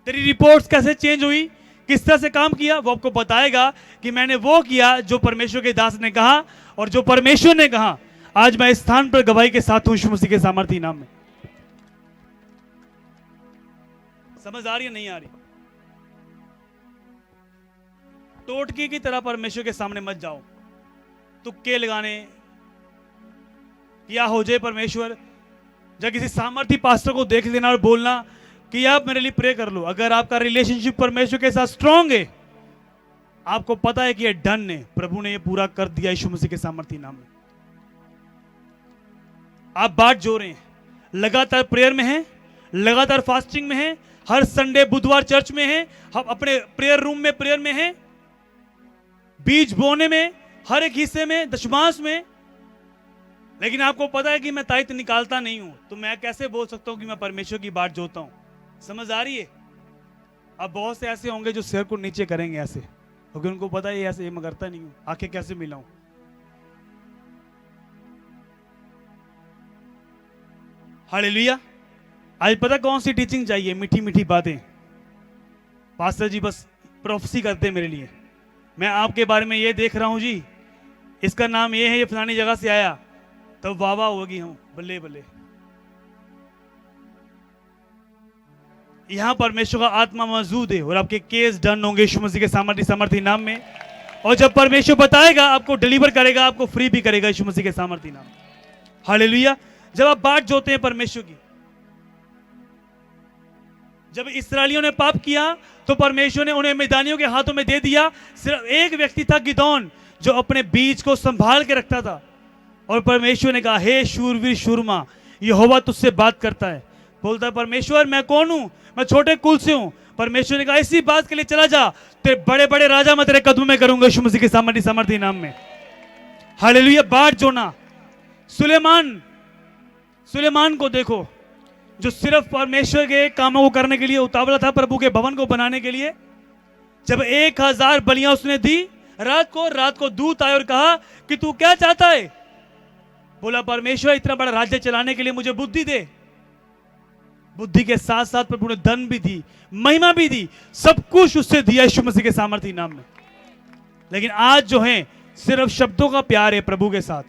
S1: तेरी रिपोर्ट्स कैसे चेंज हुई, किस तरह से काम किया। वो आपको बताएगा कि मैंने वो किया जो परमेश्वर के दास ने कहा और जो परमेश्वर ने कहा। आज मैं इस स्थान पर गवाही के साथ हूं यीशु मसीह के सामर्थी नाम में। समझ आ रही है, नहीं आ रही? टोटके की तरह परमेश्वर के सामने मत जाओ, तुक्के लगाने, क्या हो जाए परमेश्वर। जब किसी सामर्थी पास्टर को देख लेना और बोलना कि आप मेरे लिए प्रे कर लो। अगर आपका रिलेशनशिप परमेश्वर के साथ स्ट्रांग है, आपको पता है कि ये डन है, प्रभु ने ये पूरा कर दिया यीशु मसीह के सामर्थी नाम में। आप बाट जो रहे हैं, लगातार प्रेयर में हैं, लगातार फास्टिंग में हैं, हर संडे बुधवार चर्च में हैं, हम अपने प्रेयर रूम में प्रेयर में हैं, बीज बोने में, हर एक हिस्से में, दशमांश में, लेकिन आपको पता है कि मैं तायत निकालता नहीं हूं, तो मैं कैसे बोल सकता हूं कि मैं परमेश्वर की बाट जोता हूं? समझ आ रही है? अब बहुत से ऐसे होंगे जो सिर को नीचे करेंगे ऐसे, क्योंकि उनको पता है ऐसे मैं करता नहीं हूं, आंखें कैसे मिलाऊं। हालेलुया। आज पता कौन सी टीचिंग चाहिए? मीठी मीठी बातें। पास्टर जी बस प्रोफेसी करते हैं मेरे लिए, मैं आपके बारे में ये देख रहा हूं जी, इसका नाम ये है, ये फलानी जगह से आया, तब वाह वाह होगी, हम बल्ले बल्ले। यहां परमेश्वर का आत्मा मौजूद है और आपके केस डन होंगे यीशु मसीह के सामर्थी नाम में। और जब परमेश्वर बताएगा, आपको डिलीवर करेगा, आपको फ्री भी करेगा यीशु मसीह के सामर्थी नाम में। हालेलुया। जब आप बाट जोते हैं परमेश्वर की, जब इस्राएलियों ने पाप किया तो परमेश्वर ने उन्हें मिद्यानियों के हाथों में दे दिया। सिर्फ एक व्यक्ति था, गिदोन, जो अपने बीज को संभाल के रखता था, और परमेश्वर ने कहा, हे शूरवीर शूरमा, यहोवा तुझसे बात करता है। बोलता है, परमेश्वर मैं कौन हूं? मैं छोटे कुल से हूं। परमेश्वर ने कहा, इसी बात के लिए चला जा, तेरे बड़े बड़े राजा मैं तेरे कदमों में करूंगा यीशु मसीह के सामर्थी नाम में। हालेलुया। बाट जोना। सुलेमान को देखो, जो सिर्फ परमेश्वर के कामों को करने के लिए उतावला था, प्रभु के भवन को बनाने के लिए। जब 1000 बलियां उसने दी, रात को दूत आए और कहा कि तू क्या चाहता है? बोला, परमेश्वर इतना बड़ा राज्य चलाने के लिए मुझे बुद्धि दे। बुद्धि के साथ साथ प्रभु ने धन भी दी, महिमा भी दी, सब कुछ उससे दिया यीशु मसीह के सामर्थी नाम में। लेकिन आज जो है सिर्फ शब्दों का प्यार है प्रभु के साथ।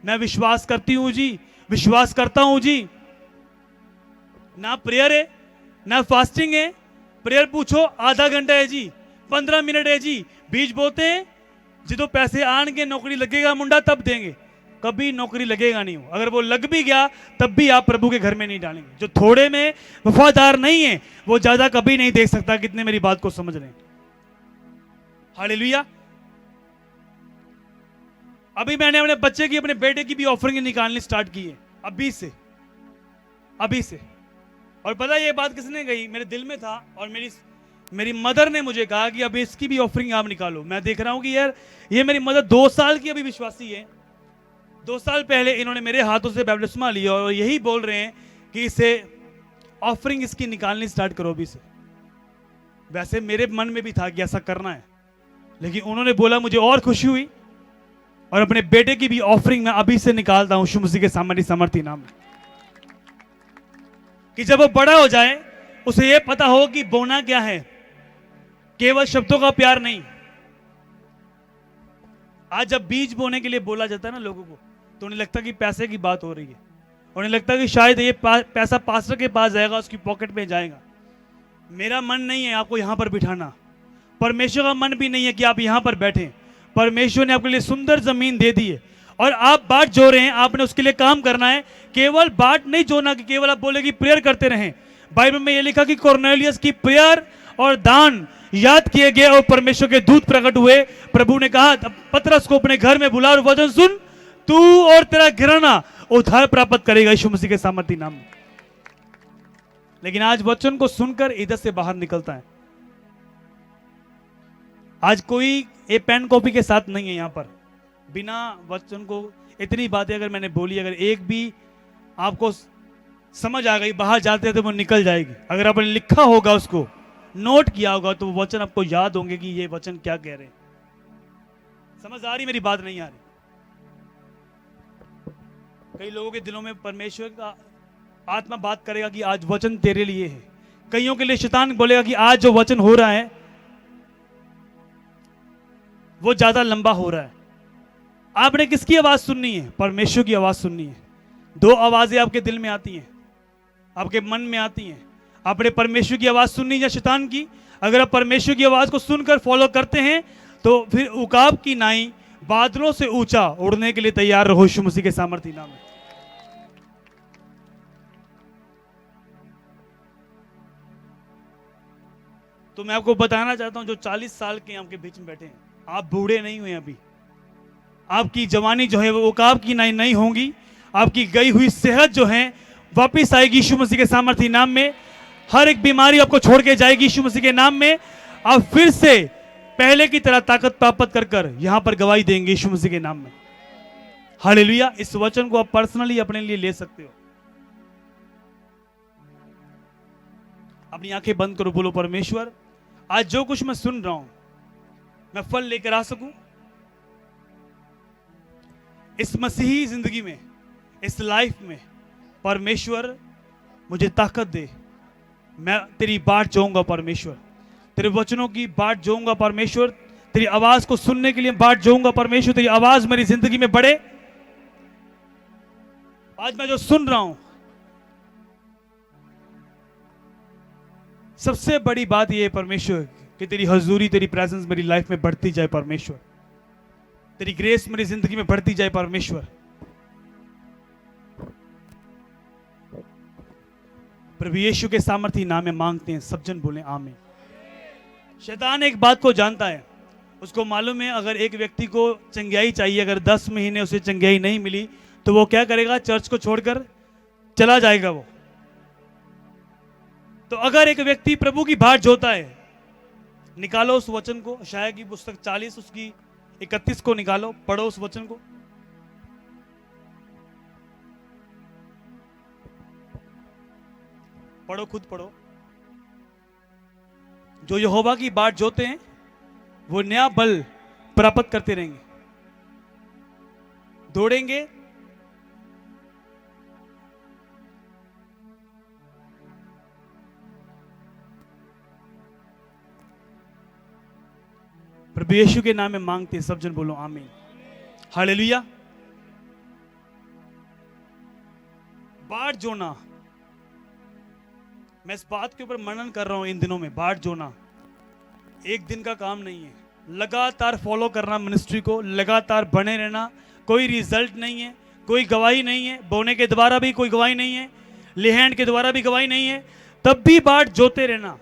S1: मैं विश्वास करती हूं जी, विश्वास करता हूं जी। ना प्रेयर है, ना फास्टिंग है। प्रेयर पूछो आधा घंटा है जी, 15 मिनट है जी। बीज बोते हैं जी, तो पैसे आएंगे, नौकरी लगेगा मुंडा तब देंगे। कभी नौकरी लगेगा नहीं हो। अगर वो लग भी गया तब भी आप प्रभु के घर में नहीं डालेंगे। जो थोड़े में वफादार नहीं है वो ज्यादा कभी नहीं देख सकता। कितने मेरी बात को समझ रहे हैं? हालेलुया। अभी मैंने अपने बच्चे की, अपने बेटे की भी ऑफरिंग निकालनी स्टार्ट की है अभी से। और पता है ये बात किसने कही? मेरे दिल में था, और मेरी मदर ने मुझे कहा कि अभी इसकी भी ऑफरिंग आप निकालो। मैं देख रहा हूं कि यार ये मेरी मदर 2 साल की अभी विश्वासी है। 2 साल पहले इन्होंने मेरे हाथों से बपतिस्मा लिया और यही बोल रहे हैं कि इसे ऑफरिंग इसकी निकालनी स्टार्ट करो अभी से। वैसे मेरे मन में भी था कि ऐसा करना है, लेकिन उन्होंने बोला, मुझे और खुशी हुई। और अपने बेटे की भी ऑफरिंग मैं अभी से निकालता हूं यीशु मसीह के सामर्थी नाम में, कि जब वो बड़ा हो जाए उसे ये पता हो कि बोना क्या है, केवल शब्दों का प्यार नहीं। आज जब बीज बोने के लिए बोला जाता है ना लोगों को, तो उन्हें लगता है कि पैसे की बात हो रही है, उन्हें लगता है कि शायद ये पैसा पास्टर के पास जाएगा, उसकी पॉकेट में जाएगा। मेरा मन नहीं है आपको यहां पर बिठाना, परमेश्वर का मन भी नहीं है कि आप यहां पर बैठें। परमेश्वर ने आपके लिए सुंदर जमीन दे दी है और आप बाट जो रहे हैं, आपने उसके लिए काम करना है। केवल बाट नहीं जोना कि केवल आप बोले कि प्रेयर करते रहें। बाइबल में यह लिखा कि कॉर्नेलियस की प्रेयर और दान याद किए गए और परमेश्वर के दूत प्रकट हुए। प्रभु ने कहा पतरस को अपने घर में बुला और वचन सुन, तू और तेरा घराना उद्धार प्राप्त करेगा यीशु मसीह के सामर्थी नाम में। लेकिन आज वचन को सुनकर इधर से बाहर निकलता है। आज कोई ये पेन कॉपी के साथ नहीं है यहां पर, बिना वचन को। इतनी बातें अगर मैंने बोली, अगर एक भी आपको समझ आ गई, बाहर जाते थे वो निकल जाएगी। अगर आपने लिखा होगा, उसको नोट किया होगा, तो वो वचन आपको याद होंगे कि ये वचन क्या कह रहे हैं। समझ आ रही मेरी बात? नहीं आ रही? कई लोगों के दिलों में परमेश्वर का आत्मा बात करेगा कि आज वचन तेरे लिए है। कईयों के लिए शैतान बोलेगा कि आज जो वचन हो रहा है वो ज्यादा लंबा हो रहा है। आपने किसकी आवाज सुननी है? परमेश्वर की आवाज सुननी है। दो आवाजें आपके दिल में आती हैं, आपके मन में आती हैं। आपने परमेश्वर की आवाज सुननी या शैतान की? अगर आप परमेश्वर की आवाज को सुनकर फॉलो करते हैं तो फिर उकाब की नाई बादलों से ऊंचा उड़ने के लिए तैयार रहो यीशु मसीह के सामर्थी नाम में। तो मैं आपको बताना चाहता हूं, जो 40 साल के आपके बीच में बैठे हैं, आप बूढ़े नहीं हुए अभी। आपकी जवानी जो है वो उकाब की नाई नहीं होंगी। आपकी गई हुई सेहत जो है वापिस आएगी यीशु मसीह के सामर्थी नाम में। हर एक बीमारी आपको छोड़ के जाएगी यीशु मसीह के नाम में। आप फिर से पहले की तरह ताकत प्राप्त कर कर यहां पर गवाही देंगे यीशु मसीह के नाम में। हालेलुया। इस वचन को आप पर्सनली अपने लिए ले सकते हो। अपनी आंखें बंद करो, बोलो परमेश्वर आज जो कुछ मैं सुन रहा हूं मैं फल लेकर आ सकूं इस मसीही जिंदगी में, इस लाइफ में। परमेश्वर मुझे ताकत दे, मैं तेरी बाट जाऊंगा परमेश्वर, तेरे वचनों की बाट जाऊंगा परमेश्वर, तेरी आवाज को सुनने के लिए बाट जाऊंगा परमेश्वर। तेरी आवाज मेरी जिंदगी में बढ़े। आज मैं जो सुन रहा हूं, सबसे बड़ी बात यह है परमेश्वर कि तेरी हजूरी, तेरी प्रेजेंस मेरी लाइफ में बढ़ती जाए परमेश्वर। तेरी ग्रेस मेरी जिंदगी में बढ़ती जाए परमेश्वर। प्रभु यीशु के सामर्थी नाम में मांगते हैं। सब जन बोले आमीन। शैतान एक बात को जानता है, उसको मालूम है अगर एक व्यक्ति को चंगाई चाहिए, अगर 10 महीने उसे चंगाई नहीं मिली तो वो क्या करेगा? चर्च को छोड़कर चला जाएगा वो। तो अगर एक व्यक्ति प्रभु की बाट जोता है, निकालो उस वचन को, यशायाह की पुस्तक 40 उसकी 31 को निकालो, पढ़ो उस वचन को। पढ़ो, खुद पढ़ो। जो यहोवा की बाट जोते हैं वो नया बल प्राप्त करते रहेंगे, दौड़ेंगे प्रभु यीशु के नाम में मांगते हैं। सब जन बोलो आमीन। हालेलुया। बाट जोना, मैं इस बात के ऊपर मनन कर रहा हूं इन दिनों में। बाट जोना एक दिन का काम नहीं है। लगातार फॉलो करना मिनिस्ट्री को, लगातार बने रहना। कोई रिजल्ट नहीं है, कोई गवाही नहीं है, बोने के द्वारा भी कोई गवाही नहीं है, लेहैंड के द्वारा भी गवाही नहीं है, तब भी बाट जोते रहना।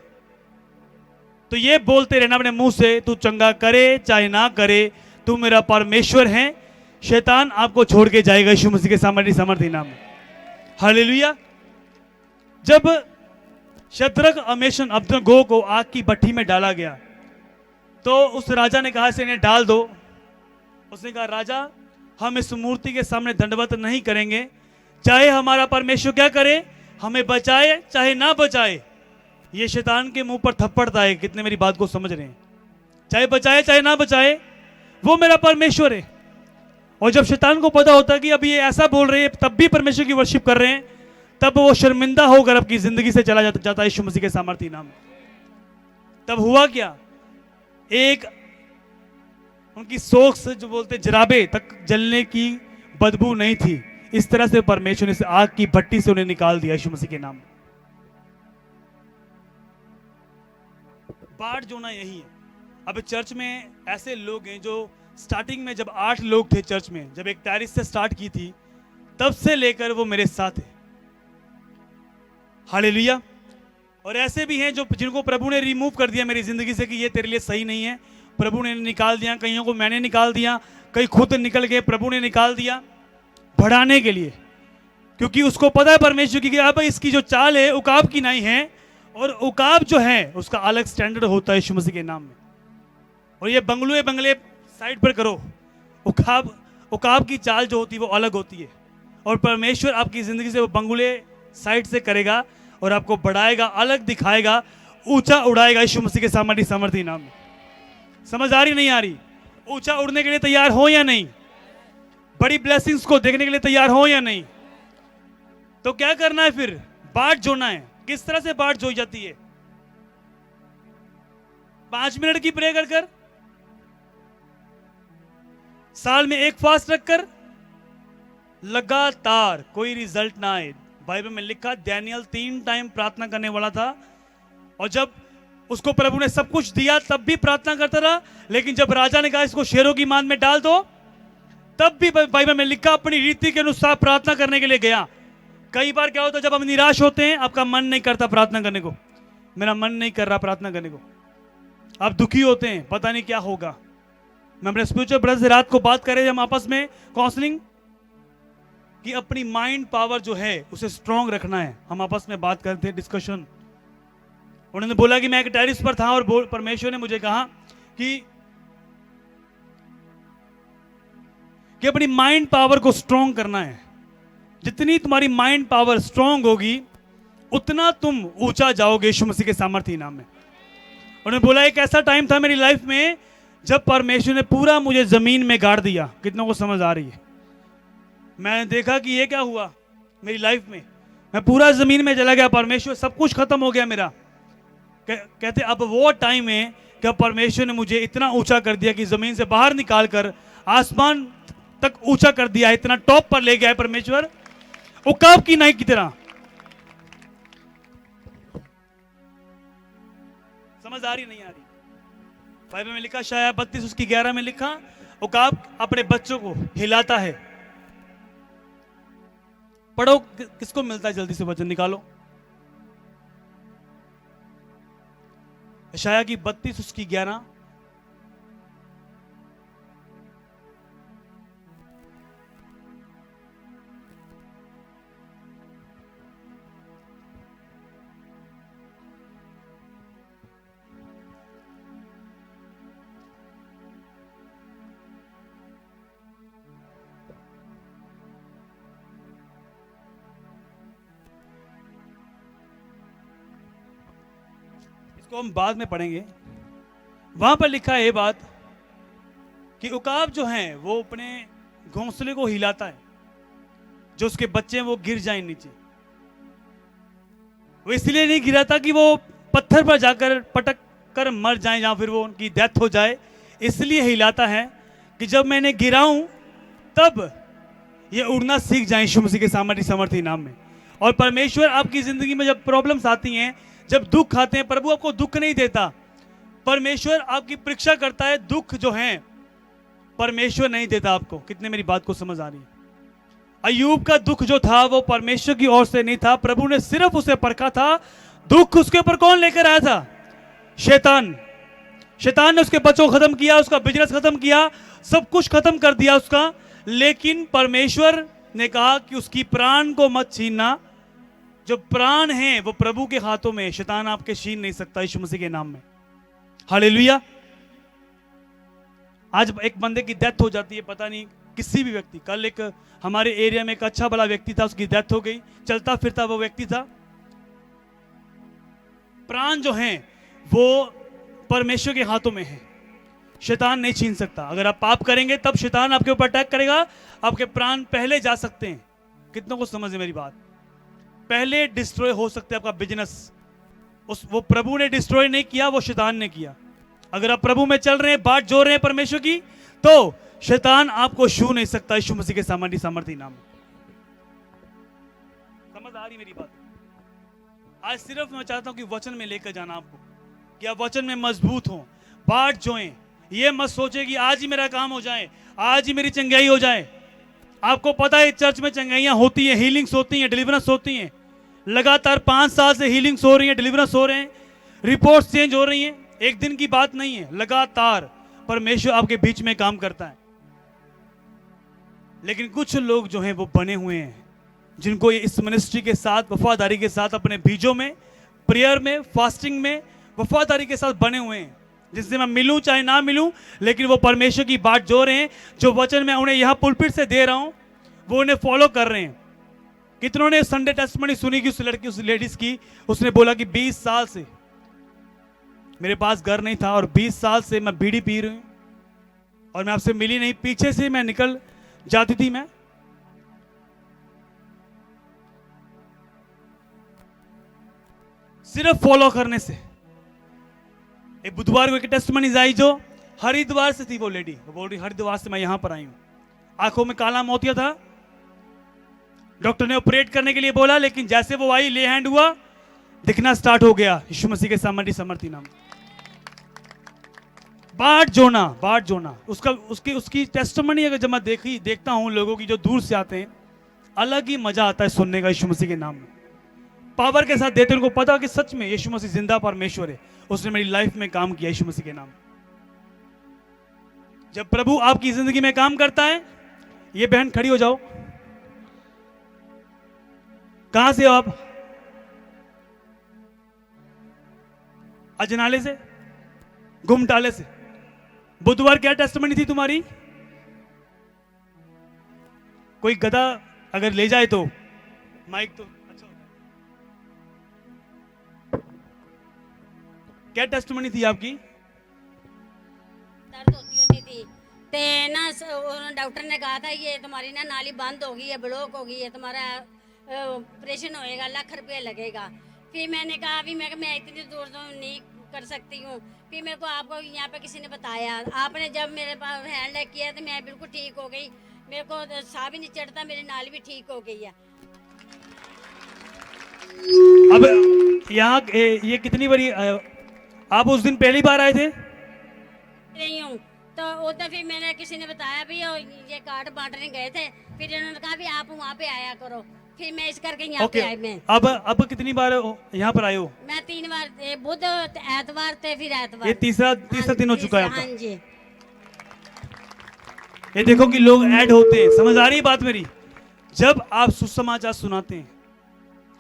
S1: तो ये बोलते रहना अपने मुंह से, तू चंगा करे चाहे ना करे, तू मेरा परमेश्वर है। शैतान आपको छोड़ के जाएगा यीशु मसीह के सामर्थी नाम में। हालेलुया। जब शद्रक, मेशक, अबेदनगो को आग की भट्ठी में डाला गया तो उस राजा ने कहा इसे इन्हें डाल दो। उसने कहा राजा हम इस मूर्ति के सामने दंडवत नहीं करेंगे, चाहे हमारा परमेश्वर क्या करे, हमें बचाए चाहे ना बचाए। ये शैतान के मुंह पर थप्पड़ता है। कितने मेरी बात को समझ रहे हैं? चाहे बचाए चाहे ना बचाए, वो मेरा परमेश्वर है। और जब शैतान को पता होता है कि अब ये ऐसा बोल रहे हैं तब भी परमेश्वर की वर्शिप कर रहे हैं, तब वो शर्मिंदा होकर आपकी जिंदगी से चला जाता है यीशु मसीह के सामर्थी नाम में। तब हुआ क्या? एक उनकी सोख से जो बोलते जराबे तक जलने की बदबू नहीं थी। इस तरह से परमेश्वर ने आग की भट्टी से उन्हें निकाल दिया यीशु मसीह के नाम में। बाट जोना यही है। अब चर्च में ऐसे लोग हैं जो स्टार्टिंग में जब 8 लोग थे चर्च में, जब 41 से स्टार्ट की थी, तब से लेकर वो मेरे साथ है। हालेलुया। और ऐसे भी हैं जो जिनको प्रभु ने रिमूव कर दिया मेरी जिंदगी से कि ये तेरे लिए सही नहीं है, प्रभु ने निकाल दिया। कईयों को मैंने निकाल दिया, कई खुद निकल गए, प्रभु ने निकाल दिया बढ़ाने के लिए, क्योंकि उसको पता है परमेश्वर की कि अब इसकी जो चाल है उकाब की नहीं है, और उकाब जो है उसका अलग स्टैंडर्ड होता है यीशु मसीह के नाम में। और ये बंगले साइड पर करो। उकाब की चाल जो होती है वो अलग होती है, और परमेश्वर आपकी जिंदगी से वो बंगले साइड से करेगा और आपको बढ़ाएगा, अलग दिखाएगा, ऊंचा उड़ाएगा यीशु मसीह के सामर्थी नाम में। समझ आ रही नहीं आ रही? ऊंचा उड़ने के लिए तैयार हो या नहीं? बड़ी ब्लेसिंग्स को देखने के लिए तैयार हो या नहीं? तो क्या करना है फिर? बाट जोड़ना है। किस तरह से बाट जोई जाती है? 5 मिनट की प्रे कर कर, साल में एक फास्ट रखकर, लगातार कोई रिजल्ट ना आए। बाइबल में लिखा डैनियल 3 टाइम प्रार्थना करने वाला था, और जब उसको प्रभु ने सब कुछ दिया तब भी प्रार्थना करता रहा। लेकिन जब राजा ने कहा इसको शेरों की मान में डाल दो, तब भी बाइबल में लिखा अपनी रीति के अनुसार प्रार्थना करने के लिए गया। कई बार क्या होता है, जब हम निराश होते हैं, आपका मन नहीं करता प्रार्थना करने को, मेरा मन नहीं कर रहा प्रार्थना करने को, आप दुखी होते हैं, पता नहीं क्या होगा। मैं अपने स्पिरिचुअल ब्रदर से रात को बात कर रहे थे हम आपस में, काउंसलिंग, कि अपनी माइंड पावर जो है उसे स्ट्रांग रखना है। हम आपस में बात करते थे, डिस्कशन। उन्होंने बोला कि मैं एक टेरिस पर था और परमेश्वर ने मुझे कहा कि अपनी माइंड पावर को स्ट्रांग करना है। जितनी तुम्हारी माइंड पावर स्ट्रांग होगी, उतना तुम ऊंचा जाओगे यीशु मसीह के सामर्थी नाम में। उन्होंने बोला एक ऐसा टाइम था मेरी लाइफ में जब परमेश्वर ने पूरा मुझे जमीन में गाड़ दिया। कितनों को समझ आ रही है? मैंने देखा कि ये क्या हुआ मेरी लाइफ में, मैं पूरा जमीन में चला गया, परमेश्वर सब कुछ खत्म हो गया मेरा। कहते अब वो टाइम है कि परमेश्वर ने मुझे इतना ऊंचा कर दिया कि जमीन से बाहर निकाल कर आसमान तक ऊंचा कर दिया, इतना टॉप पर ले गया है परमेश्वर, उकाब की नाई की तरह। समझ आ रही नहीं आ रही? बाइबल में लिखा, शायद 32 उसकी 11 में लिखा, उकाब अपने बच्चों को हिलाता है। पढ़ो, किसको मिलता है? जल्दी से वचन निकालो। यशायाह की 32 उसकी 11। इसको हम बाद में पढ़ेंगे। वहां पर लिखा है ये बात कि उकाब जो है वो अपने घोंसले को हिलाता है, जो उसके बच्चे हैं वो गिर जाएं नीचे। वो इसलिए नहीं गिराता कि वो पत्थर पर जाकर पटक कर मर जाएं या फिर वो उनकी डेथ हो जाए, इसलिए हिलाता है कि जब मैंने गिराऊं तब ये उड़ना सीख जाएं यीशु मसीह के सामर्थी नाम में। और परमेश्वर आपकी जिंदगी में जब प्रॉब्लम्स आती हैं, जब दुख आते हैं, प्रभु आपको दुख नहीं देता, परमेश्वर आपकी परीक्षा करता है। दुख जो है परमेश्वर नहीं देता आपको। कितने मेरी बात को समझ आ रही है? अय्यूब का दुख जो था वो परमेश्वर की ओर से नहीं था, प्रभु ने सिर्फ उसे परखा था। दुख उसके ऊपर कौन लेकर आया था? शैतान। शैतान ने उसके बच्चों को खत्म किया, उसका बिजनेस खत्म किया, सब कुछ खत्म कर दिया उसका। लेकिन परमेश्वर ने कहा कि उसकी प्राण को मत छीनना। जो प्राण है वो प्रभु के हाथों में, शैतान आपके छीन नहीं सकता यीशु मसीह के नाम में। हालेलुया। आज एक बंदे की डेथ हो जाती है, पता नहीं किसी भी व्यक्ति। कल एक हमारे एरिया में एक अच्छा भला व्यक्ति था, उसकी डेथ हो गई, चलता फिरता वो व्यक्ति था। प्राण जो है वो परमेश्वर के हाथों में है, शैतान नहीं छीन सकता। अगर आप पाप करेंगे तब शैतान आपके ऊपर अटैक करेगा, आपके प्राण पहले जा सकते हैं। कितनों को समझ है मेरी बात? पहले डिस्ट्रॉय हो सकते हैं आपका बिजनेस। वो प्रभु ने डिस्ट्रॉय नहीं किया, वो शैतान ने किया। अगर आप प्रभु में चल रहे हैं, बाट जोड़ रहे हैं परमेश्वर की, तो शैतान आपको छू नहीं सकता यीशु मसीह के सामर्थी नाम में। समझ आ रही मेरी बात? आज सिर्फ मैं चाहता हूं कि वचन में लेकर जाना आपको, कि आप वचन में मजबूत हो, बाट जोएं। ये मत सोचे कि आज ही मेरा काम हो जाए, आज ही मेरी चंगाई हो जाए। आपको पता है चर्च में चंगाइयां होती हैं, हीलिंग्स होती हैं, डिलीवरेंस होती हैं। लगातार 5 साल से हीलिंग्स हो रही हैं, डिलीवरेंस हो रहे हैं, रिपोर्ट्स चेंज हो रही हैं। एक दिन की बात नहीं है, लगातार परमेश्वर आपके बीच में काम करता है। लेकिन कुछ लोग जो हैं वो बने हुए हैं, जिनको इस मिनिस्ट्री के साथ वफादारी के साथ अपने बीजों में, प्रेयर में, फास्टिंग में वफादारी के साथ बने हुए हैं, जिससे मैं मिलूं चाहे ना मिलूं, लेकिन वो परमेश्वर की बात जो रहे हैं, जो वचन मैं उन्हें यहाँ पुलपिट से दे रहा हूं, वो उन्हें फॉलो कर रहे हैं। कितनों ने संडे टेस्टमनी सुनी कि उस लड़की, उस लेडीज की, उसने बोला कि 20 साल से मेरे पास घर नहीं था और 20 साल से मैं बीड़ी पी रही हूं और मैं आपसे मिली नहीं, पीछे से मैं निकल जाती थी। मैं सिर्फ फॉलो करने से। एक बुधवार को एक टेस्टमनी आई जो हरिद्वार से थी, वो लेडी, वो बोल रही हरिद्वार से मैं यहां पर आई हूं, आंखों में काला मोतिया था, डॉक्टर ने ऑपरेट करने के लिए बोला, लेकिन जैसे वो आई, ले हैंड हुआ, दिखना स्टार्ट हो गया। यीशु मसीह के सामर्थी समर्थी नाम। बाट जोना उसकी टेस्टमनी अगर जब मैं देखता हूं लोगों की जो दूर से आते हैं, अलग ही मजा आता है सुनने का। यीशु मसीह के नाम में पावर के साथ देते, उनको पता कि सच में यीशु मसीह जिंदा परमेश्वर है, उसने मेरी लाइफ में काम किया यीशु मसीह के नाम। जब प्रभु आपकी जिंदगी में काम करता है, ये बहन खड़ी हो जाओ, कहां से हो आप? अजनाले से, गुमटाले से। बुधवार क्या टेस्टमनी थी तुम्हारी? कोई गधा अगर ले जाए तो माइक तो अच्छा होता है। क्या टेस्टमनी थी आपकी?
S2: दर्द होती थी ते ना डॉक्टर ने कहा था ये तुम्हारी ना नाली बंद होगी है, ब्लॉक होगी है, तुम्हारा ऑपरेशन होएगा, लाख रुपया लगेगा। फिर मैंने कहा अभी मैं इतनी दूर तो नहीं कर सकती हूँ। फिर मेरे को आपको यहाँ पे किसी ने बताया, आपने जब मेरे पास हैंड किया तो मैं बिल्कुल ठीक हो गई, मेरे को साह भी नहीं चढ़ता, मेरी नाली भी ठीक हो गई है।
S1: अब यहाँ ये कितनी बड़ी, आप उस दिन पहली बार आए थे?
S2: रही हूँ तो उधर फिर मैंने किसी ने बताया भी ये कार्ड बांटने गए थे, फिर इन्होंने कहा भी आप वहाँ पे आया करो, फिर मैं इस करके यहाँ पे आई। मैं
S1: अब कितनी बार यहाँ पर आए हो?
S2: मैं 3 बार, बुध एतवार थे, फिर एतवार।
S1: ये तीसरा दिन हो चुका है आपका।
S2: हाँ जी।
S1: ये देखो कि लोग ऐड होते हैं, समझ आ रही है बात मेरी? जब आप सुसमाचार सुनाते हैं,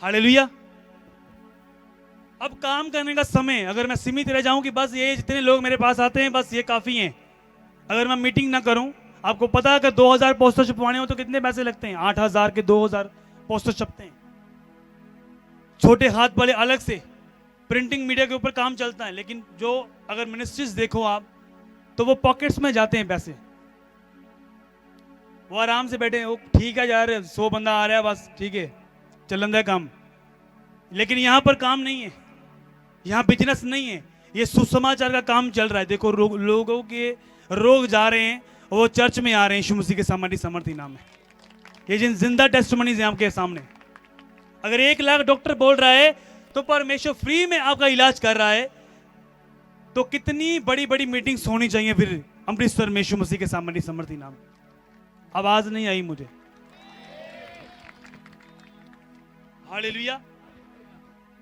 S1: हालेलुया। अब काम करने का समय, अगर मैं सीमित रह जाऊं कि बस ये जितने लोग मेरे पास आते हैं बस ये काफी हैं, अगर मैं मीटिंग ना करूं, आपको पता है अगर 2000 पोस्टर छपवाने हो तो कितने पैसे लगते हैं? 8000 के 2000 पोस्टर छपते हैं। छोटे हाथ वाले अलग से, प्रिंटिंग मीडिया के ऊपर काम चलता है, लेकिन जो अगर मिनिस्ट्रीज देखो आप तो वो पॉकेट्स में जाते हैं पैसे। वो आराम से बैठे हैं, वो ठीक है यार 100 बंदा आ रहा है बस ठीक है चलन है काम, लेकिन यहां पर काम नहीं है, यहां बिजनेस नहीं है, ये सुसमाचार का काम चल रहा है। देखो लोगों के रोग जा रहे हैं, वो चर्च में आ रहे हैं यीशु मसीह के सामर्थी नाम में। ये जिन जिंदा टेस्टमनीज हैं आपके सामने, अगर 1 लाख डॉक्टर बोल रहा है तो परमेश्वर फ्री में आपका इलाज कर रहा है, तो कितनी बड़ी बड़ी मीटिंग्स होनी चाहिए फिर अमृतसर में यीशु मसीह के सामर्थी नाम। आवाज नहीं आई मुझे, हालेलुया।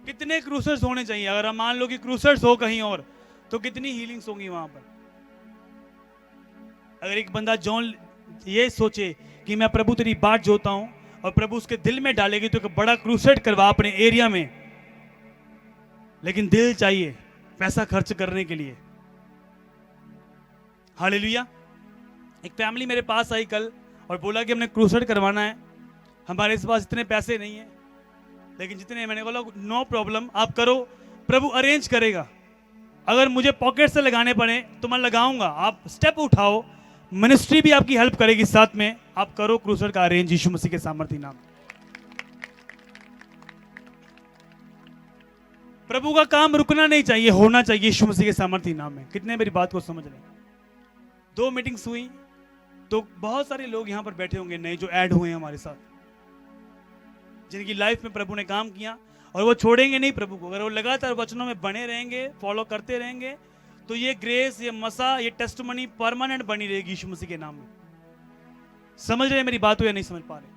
S1: कितने क्रूसर्स होने चाहिए? अगर हम मान लो कि क्रूसर्स हो कहीं और, तो कितनी हीलिंग्स होंगी वहां पर। अगर एक बंदा जॉन ये सोचे कि मैं प्रभु तेरी बात जोता हूं, और प्रभु उसके दिल में डालेगी तो एक बड़ा क्रूसेड करवा अपने एरिया में, लेकिन दिल चाहिए पैसा खर्च करने के लिए। हालेलुया। एक फैमिली मेरे पास आई कल और बोला कि हमने क्रूसेड करवाना है, हमारे पास इतने पैसे नहीं है, लेकिन जितने, मैंने बोला नो प्रॉब्लम, आप करो, प्रभु अरेंज करेगा। अगर मुझे पॉकेट से लगाने पड़े तो मैं लगाऊंगा, आप स्टेप उठाओ, मिनिस्ट्री भी आपकी हेल्प करेगी साथ में, आप करो क्रूसेड का अरेंज यीशु मसीह के सामर्थी नाम। प्रभु का काम रुकना नहीं चाहिए, होना चाहिए यीशु मसीह के सामर्थी नाम में। कितने मेरी बात को समझ रहे हैं? 2 मीटिंग्स हुई तो बहुत सारे लोग यहां पर बैठे होंगे नए जो ऐड हुए हैं हमारे साथ, जिनकी लाइफ में प्रभु ने काम किया, और वो छोड़ेंगे नहीं प्रभु को। अगर वो लगातार वचनों में बने रहेंगे, फॉलो करते रहेंगे, तो ये ग्रेस, ये मसा, ये टेस्टमनी परमानेंट बनी रहेगी यीशु मसीह के नाम में। समझ रहे हैं मेरी बात हो या नहीं समझ पा रहे?